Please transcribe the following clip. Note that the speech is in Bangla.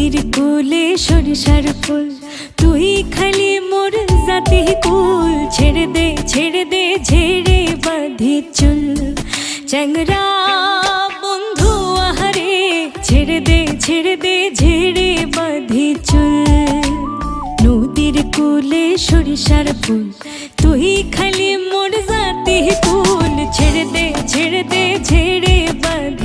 নদীর কোলে সরিষার ফুল, তুই খালি মোর জাতি কুল। ছেড়ে দে ঝেড়ে বাঁধি চুল, চ্যাংরা বন্ধু আহারে। ছেড়ে দে ঝেড়ে বাঁধি চুল। নদীর কোলে সরিষার ফুল, তুই খালি মোর জাতি কুল। ছেড়ে দে ঝেড়ে বাঁধি